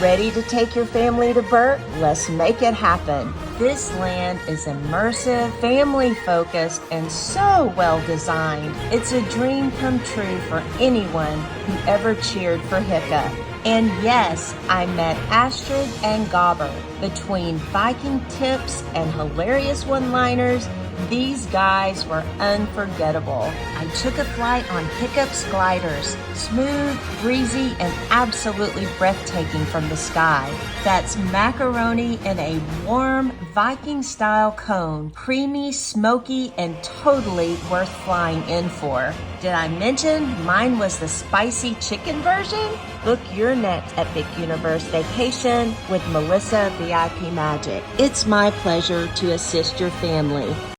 Ready to take your family to Berk? Let's make it happen. This land is immersive, family-focused, and so well-designed. It's a dream come true for anyone who ever cheered for Hiccup. And yes, I met Astrid and Gobber. Between Viking tips and hilarious one-liners, these guys were unforgettable. I took a flight on Hiccup's gliders, smooth, breezy, and absolutely breathtaking from the sky. That's macaroni in a warm Viking-style cone, creamy, smoky, and totally worth flying in for. Did I mention mine was the spicy chicken version? Book your next Epic Universe vacation with Melissa VIP Magic. It's my pleasure to assist your family.